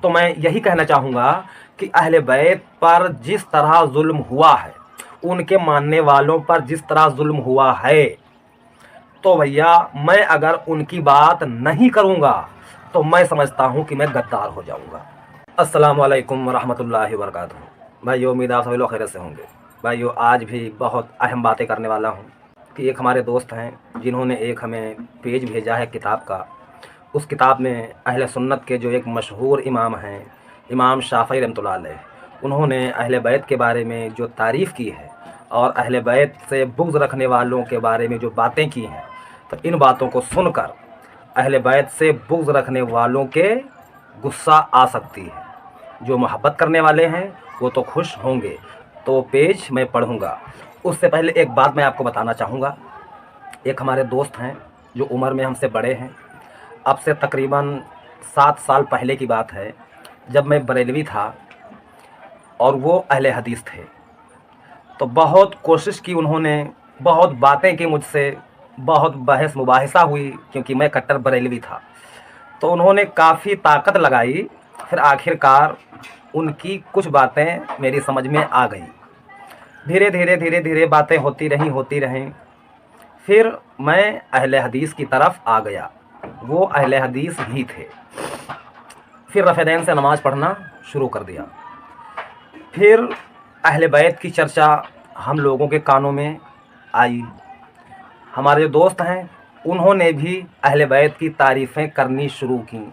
तो मैं यही कहना चाहूँगा कि अहले बैत पर जिस तरह जुल्म हुआ है, उनके मानने वालों पर जिस तरह जुल्म हुआ है, तो भैया मैं अगर उनकी बात नहीं करूँगा तो मैं समझता हूँ कि मैं गद्दार हो जाऊँगा। अस्सलाम वालेकुम रहमतुल्लाहि व बरकातहू। भाइयों, उम्मीद आप सभी लोग खैरियत से होंगे। भाइयों, आज भी बहुत अहम बातें करने वाला हूँ कि एक हमारे दोस्त हैं जिन्होंने एक हमें पेज भेजा है किताब का। उस किताब में अहले सुन्नत के जो एक मशहूर इमाम हैं, इमाम शाफ़ी रहमतुल्लाह अलैह, उन्होंने अहले बैत के बारे में जो तारीफ़ की है और अहले बैत से बुग़्ज़ रखने वालों के बारे में जो बातें की हैं, तो इन बातों को सुनकर अहले बैत से बुग़्ज़ रखने वालों के गुस्सा आ सकती है। जो मोहब्बत करने वाले हैं वो तो खुश होंगे। तो पेज मैं पढ़ूँगा। उससे पहले एक बात मैं आपको बताना चाहूँगा। एक हमारे दोस्त हैं जो उम्र में हमसे बड़े हैं। अब से तकरीबन 7 साल पहले की बात है, जब मैं बरेलवी था और वो अहले हदीस थे। तो बहुत कोशिश की उन्होंने, बहुत बातें की मुझसे, बहुत बहस मुबाहिसा हुई, क्योंकि मैं कट्टर बरेलवी था। तो उन्होंने काफ़ी ताकत लगाई, फिर आखिरकार उनकी कुछ बातें मेरी समझ में आ गई। धीरे धीरे बातें होती रहीं। फिर मैं अहले हदीस की तरफ आ गया। वो अहले हदीस ही थे। फिर रफ़ेदैन से नमाज़ पढ़ना शुरू कर दिया। फिर अहले बैत की चर्चा हम लोगों के कानों में आई। हमारे जो दोस्त हैं उन्होंने भी अहले बैत की तारीफ़ें करनी शुरू की।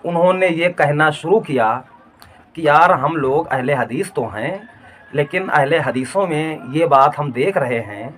उन्होंने ये कहना शुरू किया कि यार, हम लोग अहले हदीस तो हैं, लेकिन अहले हदीसों में ये बात हम देख रहे हैं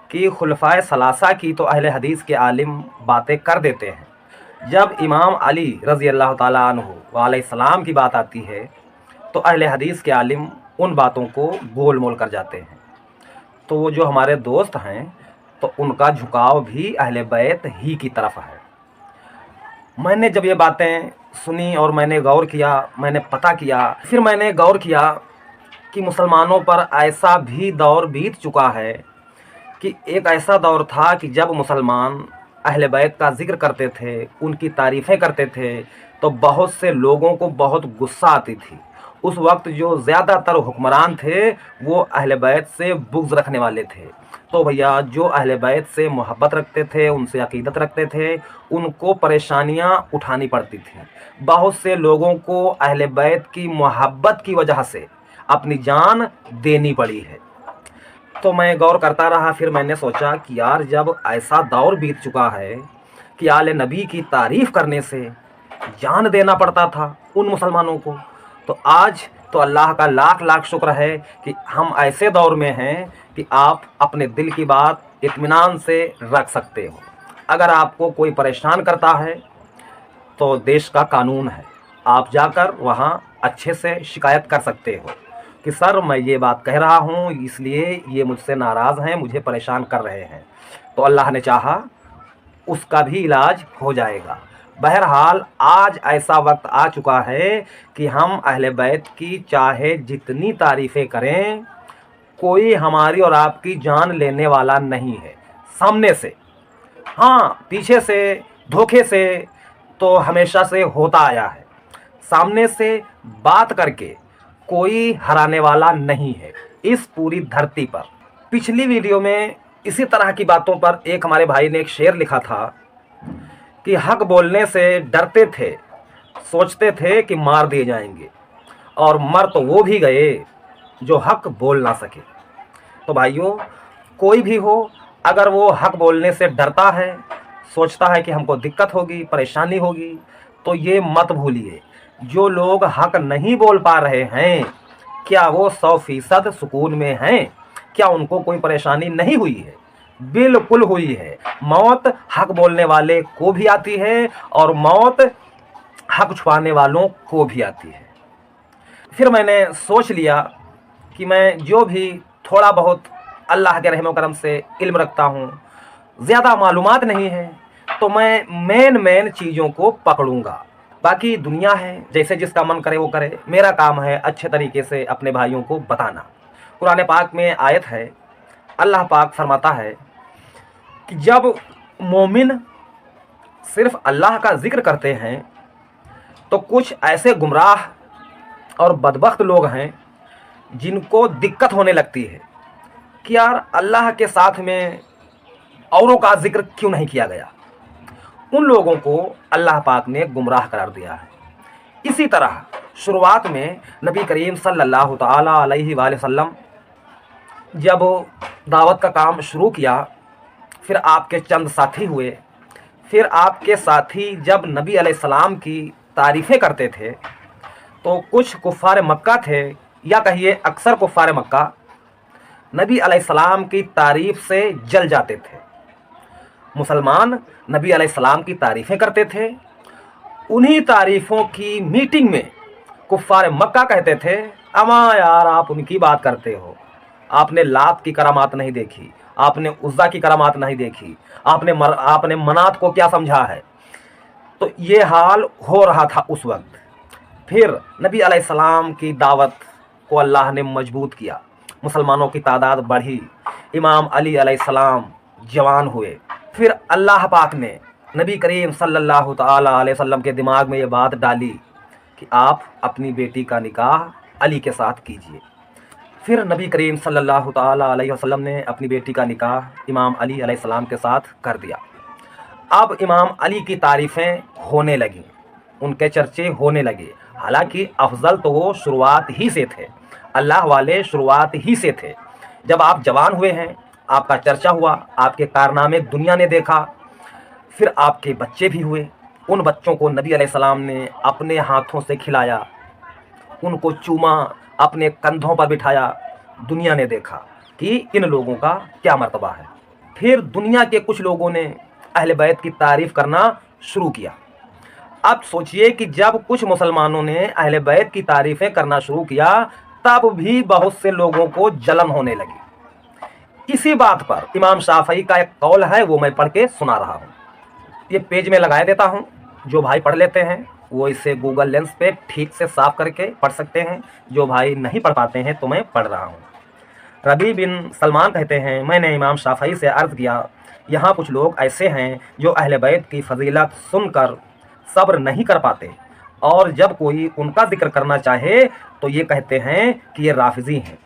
कि खुलफ़ाए सलासा की तो अहले हदीस के आलिम बातें कर देते हैं। जब इमाम अली रज़ी अल्लाह ताला अन्हु अलैहिस्सलाम की बात आती है तो अहले हदीस के आलिम उन बातों को गोल मोल कर जाते हैं। तो वो जो हमारे दोस्त हैं, तो उनका झुकाव भी अहले बैत ही की तरफ है। मैंने जब ये बातें सुनी और मैंने गौर किया, मैंने पता किया, फिर मैंने गौर किया कि मुसलमानों पर ऐसा भी दौर बीत चुका है कि एक ऐसा दौर था कि जब मुसलमान अहले बैत का ज़िक्र करते थे, उनकी तारीफ़ें करते थे, तो बहुत से लोगों को बहुत गुस्सा आती थी। उस वक्त जो ज़्यादातर हुक्मरान थे वो अहले बैत से बुग़्ज़ रखने वाले थे। तो भैया, जो अहले बैत से मोहब्बत रखते थे, उनसे अक़ीदत रखते थे, उनको परेशानियां उठानी पड़ती थी। बहुत से लोगों को अहले बैत की मोहब्बत की वजह से अपनी जान देनी पड़ी है। तो मैं गौर करता रहा। फिर मैंने सोचा कि यार, जब ऐसा दौर बीत चुका है कि आले नबी की तारीफ़ करने से जान देना पड़ता था उन मुसलमानों को, तो आज तो अल्लाह का लाख लाख शुक्र है कि हम ऐसे दौर में हैं कि आप अपने दिल की बात इत्मीनान से रख सकते हो। अगर आपको कोई परेशान करता है तो देश का कानून है, आप जाकर वहाँ अच्छे से शिकायत कर सकते हो कि सर, मैं ये बात कह रहा हूँ, इसलिए ये मुझसे नाराज़ हैं, मुझे परेशान कर रहे हैं। तो अल्लाह ने चाहा उसका भी इलाज हो जाएगा। बहरहाल, आज ऐसा वक्त आ चुका है कि हम अहले बैत की चाहे जितनी तारीफ़ें करें, कोई हमारी और आपकी जान लेने वाला नहीं है। सामने से, हाँ, पीछे से, धोखे से तो हमेशा से होता आया है। सामने से बात करके कोई हराने वाला नहीं है इस पूरी धरती पर। पिछली वीडियो में इसी तरह की बातों पर एक हमारे भाई ने एक शेर लिखा था कि हक बोलने से डरते थे, सोचते थे कि मार दिए जाएंगे, और मर तो वो भी गए जो हक बोल ना सके। तो भाइयों, कोई भी हो, अगर वो हक बोलने से डरता है, सोचता है कि हमको दिक्कत होगी, परेशानी होगी, तो ये मत भूलिए, जो लोग हक नहीं बोल पा रहे हैं, क्या वो 100% सुकून में हैं? क्या उनको कोई परेशानी नहीं हुई है? बिल्कुल हुई है। मौत हक बोलने वाले को भी आती है और मौत हक छुपाने वालों को भी आती है। फिर मैंने सोच लिया कि मैं जो भी थोड़ा बहुत अल्लाह के रहम करम से इल्म रखता हूँ, ज़्यादा मालूमात नहीं है, तो मैं मेन चीज़ों को पकड़ूंगा। बाकी दुनिया है, जैसे जिसका मन करे वो करे। मेरा काम है अच्छे तरीके से अपने भाइयों को बताना। कुरान पाक में आयत है, अल्लाह पाक फरमाता है कि जब मोमिन सिर्फ अल्लाह का ज़िक्र करते हैं तो कुछ ऐसे गुमराह और बदबख्त लोग हैं जिनको दिक्कत होने लगती है कि यार अल्लाह के साथ में औरों का जिक्र क्यों नहीं किया गया। उन लोगों को अल्लाह पाक ने गुमराह करार दिया है। इसी तरह शुरुआत में नबी करीम सल्लल्लाहु ताला अलैहि वसल्लम जब दावत का काम शुरू किया, फिर आपके चंद साथी हुए। फिर आपके साथी जब नबी अलैहिस्सलाम की तारीफ़ें करते थे तो कुछ कुफ़ार मक्का थे, या कहिए अक्सर कुफ़ार मक्का नबी अलैहिस्सलाम की तारीफ़ से जल जाते थे। मुसलमान नबी अलैहिस्सलाम की तारीफ़ें करते थे, उन्हीं तारीफ़ों की मीटिंग में कुफ़ार मक्का कहते थे, अमा यार आप उनकी बात करते हो, आपने लात की करामात नहीं देखी, आपने उज़्ज़ा की करामात नहीं देखी, आपने मनात को क्या समझा है। तो ये हाल हो रहा था उस वक्त। फिर नबी अलैहिस्सलाम की दावत को अल्लाह ने मजबूत किया, मुसलमानों की तादाद बढ़ी, इमाम अली अलैहिस्सलाम जवान हुए। फिर अल्लाह पाक ने नबी करीम सल्लल्लाहु ताला अलैहि वसल्लम के दिमाग में ये बात डाली कि आप अपनी बेटी का निकाह अली के साथ कीजिए। फिर नबी करीम सल्लल्लाहु ताला अलैहि वसल्लम ने अपनी बेटी का निकाह इमाम अली अलैहिस्सलाम के साथ कर दिया। अब इमाम अली की तारीफ़ें होने लगीं, उनके चर्चे होने लगे। हालांकि अफजल तो वो शुरुआत ही से थे, अल्लाह वाले शुरुआत ही से थे। जब आप जवान हुए हैं, आपका चर्चा हुआ, आपके कारनामे दुनिया ने देखा, फिर आपके बच्चे भी हुए। उन बच्चों को नबी अलैहिस्सलाम ने अपने हाथों से खिलाया, उनको चूमा, अपने कंधों पर बिठाया। दुनिया ने देखा कि इन लोगों का क्या मर्तबा है। फिर दुनिया के कुछ लोगों ने अहले बैत की तारीफ़ करना शुरू किया। अब सोचिए कि जब कुछ मुसलमानों ने अहले बैत की तारीफ़ें करना शुरू किया, तब भी बहुत से लोगों को जलन होने लगी। इसी बात पर इमाम शाफई का एक कौल है, वो मैं पढ़ के सुना रहा हूँ। ये पेज में लगाए देता हूँ, जो भाई पढ़ लेते हैं वो इसे गूगल लेंस पे ठीक से साफ करके पढ़ सकते हैं। जो भाई नहीं पढ़ पाते हैं तो मैं पढ़ रहा हूँ। रबी बिन सलमान कहते हैं, मैंने इमाम शाफई से अर्ज़ किया, यहाँ कुछ लोग ऐसे हैं जो अहले बैत की फजीलत सुनकर सब्र नहीं कर पाते, और जब कोई उनका जिक्र करना चाहे तो ये कहते हैं कि ये राफिज़ी हैं।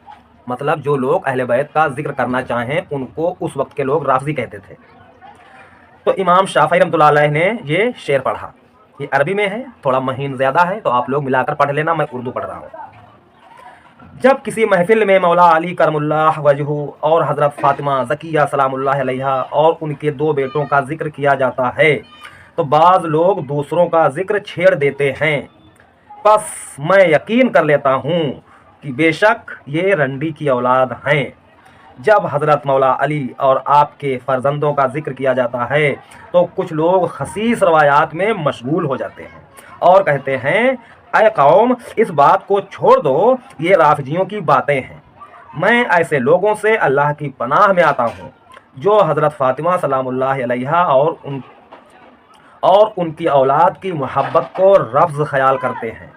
मतलब जो लोग अहले बैत का जिक्र करना चाहें उनको उस वक्त के लोग राफिज़ी कहते थे। तो इमाम शाफई रहमतुल्लाह अलैह ने ये शेर पढ़ा। ये अरबी में है, थोड़ा महीन ज़्यादा है, तो आप लोग मिलाकर पढ़ लेना, मैं उर्दू पढ़ रहा हूँ। जब किसी महफिल में मौला अली करमुल्लाह वजहू और हज़रत फ़ातिमा ज़किया सलामुल्लाह अलैहा और उनके दो बेटों का जिक्र किया जाता है तो बाज़ लोग दूसरों का जिक्र छेड़ देते हैं। बस मैं यकीन कर लेता हूँ कि बेशक ये रंडी की औलाद हैं। जब हज़रत मौला अली और आपके फ़र्जंदों का जिक्र किया जाता है तो कुछ लोग खसीस रवायात में मशगूल हो जाते हैं और कहते हैं, ऐ कौम, इस बात को छोड़ दो, ये राफिजियों की बातें हैं। मैं ऐसे लोगों से अल्लाह की पनाह में आता हूँ जो हज़रत फ़ातिमा सलामुल्लाह अलैहा और उनकी औलाद की मोहब्बत को रफ्ज़ ख्याल करते हैं।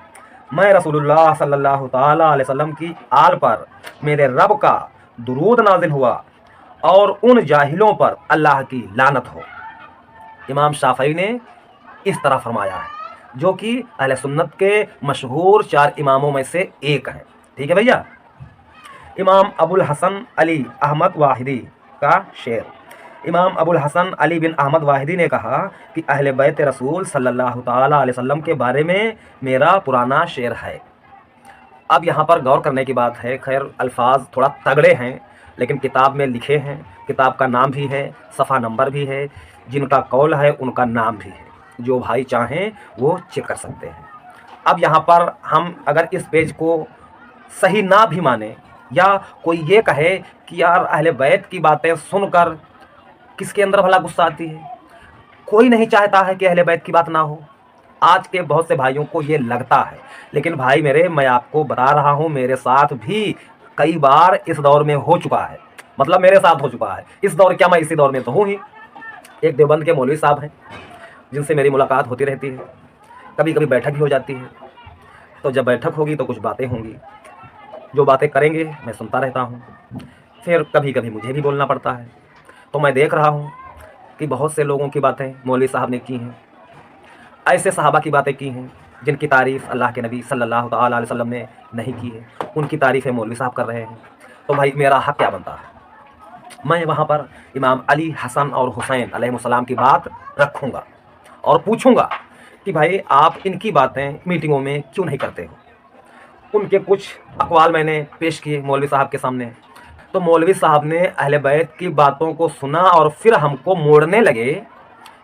मैं रसूलुल्लाह सल्लल्लाहु ताला अलैहि वसल्लम की आल पर मेरे रब का दुरूद नाजिल हुआ और उन जाहिलों पर अल्लाह की लानत हो। इमाम शाफई ने इस तरह फरमाया है, जो कि अहले सुन्नत के मशहूर 4 इमामों में से एक हैं। ठीक है भैया। इमाम अबुल हसन अली अहमद वाहिदी का शेर। इमाम अबुल हसन अली बिन अहमद वाहिदी ने कहा कि अहले बैत रसूल सल्लल्लाहु ताला अलैहि वसल्लम के बारे में मेरा पुराना शेर है। अब यहाँ पर गौर करने की बात है, खैर अल्फाज थोड़ा तगड़े हैं लेकिन किताब में लिखे हैं, किताब का नाम भी है, सफ़ा नंबर भी है, जिनका कौल है उनका नाम भी है। जो भाई चाहें वो चेक कर सकते हैं। अब यहाँ पर हम अगर इस पेज को सही ना भी माने, या कोई ये कहे कि यार अहले बैत की बातें सुनकर किसके अंदर भला गुस्सा आती है, कोई नहीं चाहता है कि अहले बैत की बात ना हो। आज के बहुत से भाइयों को ये लगता है, लेकिन भाई मेरे, मैं आपको बता रहा हूँ, मेरे साथ भी कई बार इस दौर में हो चुका है। मतलब मेरे साथ हो चुका है इस दौर, क्या मैं इसी दौर में तो हूँ ही। एक देवबंद के मौलवी साहब हैं जिनसे मेरी मुलाकात होती रहती है, कभी कभी बैठक भी हो जाती है। तो जब बैठक होगी तो कुछ बातें होंगी, जो बातें करेंगे मैं सुनता रहता हूँ। फिर कभी कभी मुझे भी बोलना पड़ता है। तो मैं देख रहा हूँ कि बहुत से लोगों की बातें मौलवी साहब ने की हैं, ऐसे सहाबा की बातें की हैं, जिनकी तारीफ़ अल्लाह के नबी सल्लल्लाहु तआला अलैहि वसल्लम ने नहीं की है, उनकी तारीफ़ें मौलवी साहब कर रहे हैं। तो भाई मेरा हक़ क्या बनता है? मैं वहाँ पर इमाम अली, हसन और हुसैन अलैहिस्सलाम की बात रखूँगा और पूछूँगा कि भाई आप इनकी बातें मीटिंगों में क्यों नहीं करते हो। उनके कुछ अक़वाल मैंने पेश किए मौलवी साहब के सामने, तो मौलवी साहब ने अहले बैत की बातों को सुना और फिर हमको मोड़ने लगे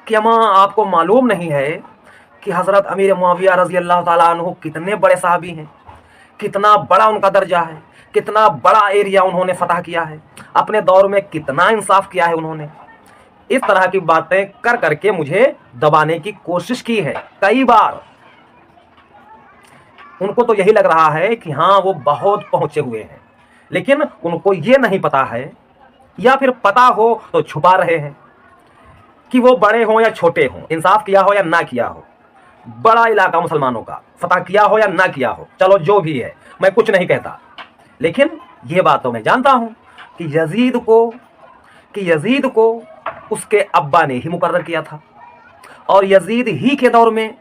कि अम्मा आपको मालूम नहीं है कि हज़रत अमीर मुआविया रज़ी अल्लाह ताला अन्हु कितने बड़े सहाबी हैं, कितना बड़ा उनका दर्जा है, कितना बड़ा एरिया उन्होंने फ़तह किया है, अपने दौर में कितना इंसाफ किया है उन्होंने। इस तरह की बातें कर करके मुझे दबाने की कोशिश की है कई बार। उनको तो यही लग रहा है कि हाँ वो बहुत पहुँचे हुए हैं, लेकिन उनको ये नहीं पता है, या फिर पता हो तो छुपा रहे हैं कि वो बड़े हों या छोटे हों, इंसाफ किया हो या ना किया हो, बड़ा इलाका मुसलमानों का फतह किया हो या ना किया हो, चलो जो भी है मैं कुछ नहीं कहता, लेकिन ये बात तो मैं जानता हूँ कि यजीद को उसके अब्बा ने ही मुकर्रर किया था, और यजीद ही के दौर में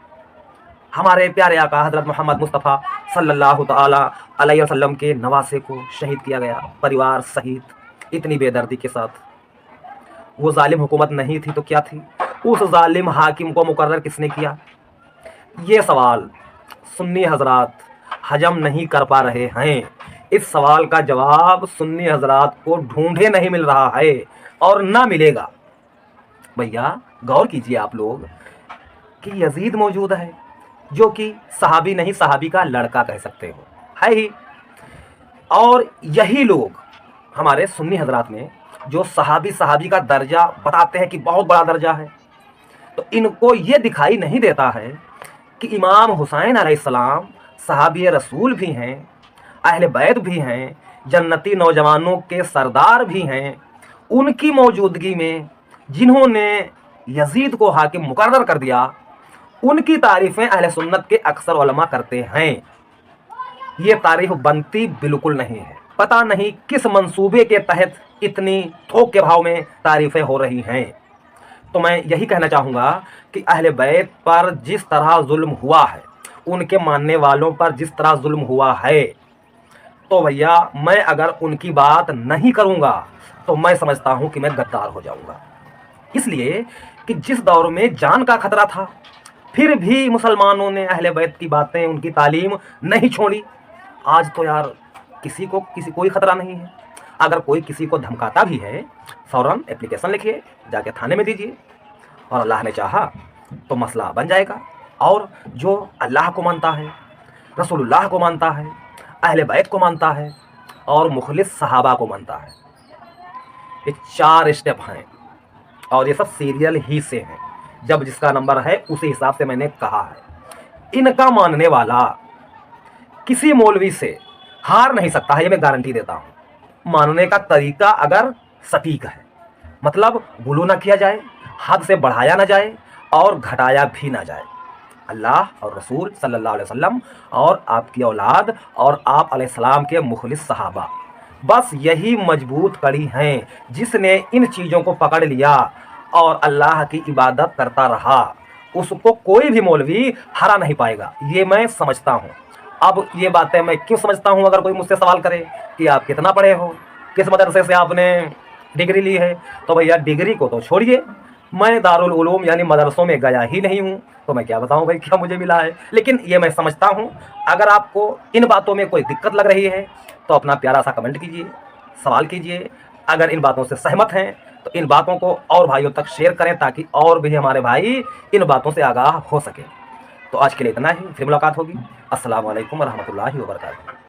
हमारे प्यारे आका हज़रत मोहम्मद मुस्तफ़ा सल्लल्लाहु तआला अलैहि वसल्लम के नवासे को शहीद किया गया, परिवार सहित, इतनी बेदर्दी के साथ। वो जालिम हुकूमत नहीं थी तो क्या थी? उस जालिम हाकिम को मुकर्रर किसने किया? ये सवाल सुन्नी हजरात हजम नहीं कर पा रहे हैं। इस सवाल का जवाब सुन्नी हजरात को ढूंढे नहीं मिल रहा है और ना मिलेगा। भैया गौर कीजिए आप लोग कि यजीद मौजूद है, जो कि सहाबी नहीं, सहाबी का लड़का कह सकते हो, है ही। और यही लोग हमारे सुन्नी हजरात में जो सहाबी का दर्जा बताते हैं कि बहुत बड़ा दर्जा है, तो इनको ये दिखाई नहीं देता है कि इमाम हुसैन अलैहिस्सलाम सहाबी रसूल भी हैं, अहले बैत भी हैं, जन्नती नौजवानों के सरदार भी हैं। उनकी मौजूदगी में जिन्होंने यजीद को हाकिम मुकर्रर कर दिया, उनकी तारीफ़ें अहले सुन्नत के अक्सर उलमा करते हैं। ये तारीफ़ बनती बिल्कुल नहीं है। पता नहीं किस मंसूबे के तहत इतनी थोक के भाव में तारीफ़ें हो रही हैं। तो मैं यही कहना चाहूँगा कि अहले बैत पर जिस तरह जुल्म हुआ है, उनके मानने वालों पर जिस तरह जुल्म हुआ है, तो भैया मैं अगर उनकी बात नहीं करूँगा तो मैं समझता हूँ कि मैं गद्दार हो जाऊँगा। इसलिए कि जिस दौर में जान का खतरा था, फिर भी मुसलमानों ने अहले बैत की बातें, उनकी तालीम नहीं छोड़ी। आज तो यार किसी कोई ख़तरा नहीं है। अगर कोई किसी को धमकाता भी है, फ़ौरन एप्लीकेशन लिखिए, जाके थाने में दीजिए, और अल्लाह ने चाहा तो मसला बन जाएगा। और जो अल्लाह को मानता है, रसूलुल्लाह को मानता है, अहले बैत को मानता है और मुखलिस सहाबा को मानता है, ये 4 स्टेप हैं और ये सब सीरियल ही से हैं। जब जिसका नंबर है उसी हिसाब से मैंने कहा है। इनका मानने वाला किसी मौलवी से हार नहीं सकता है, ये मैं गारंटी देता हूँ। मानने का तरीका अगर सटीक है, मतलब गुलू ना किया जाए, हद से बढ़ाया ना जाए और घटाया भी ना जाए। अल्लाह और रसूल सल्लल्लाहु अलैहि वसल्लम और आपकी औलाद और आप अलैहिस्सलाम के मुखलिस सहाबा, बस यही मजबूत कड़ी हैं जिसने इन चीज़ों को पकड़ लिया और अल्लाह की इबादत करता रहा, उसको कोई भी मौलवी हरा नहीं पाएगा। ये मैं समझता हूँ। अब ये बातें मैं क्यों समझता हूँ, अगर कोई मुझसे सवाल करे कि आप कितना पढ़े हो, किस मदरसे से आपने डिग्री ली है, तो भैया डिग्री को तो छोड़िए, मैं दारुल उलूम यानी मदरसों में गया ही नहीं हूँ, तो मैं क्या बताऊँ भाई क्या मुझे मिला है। लेकिन ये मैं समझता हूँ। अगर आपको इन बातों में कोई दिक्कत लग रही है तो अपना प्यारा सा कमेंट कीजिए, सवाल कीजिए। अगर इन बातों से सहमत हैं तो इन बातों को और भाइयों तक शेयर करें, ताकि और भी हमारे भाई इन बातों से आगाह हो सके। तो आज के लिए इतना ही, फिर मुलाकात होगी। अस्सलामु अलैकुम व रहमतुल्लाहि व बरकातहू।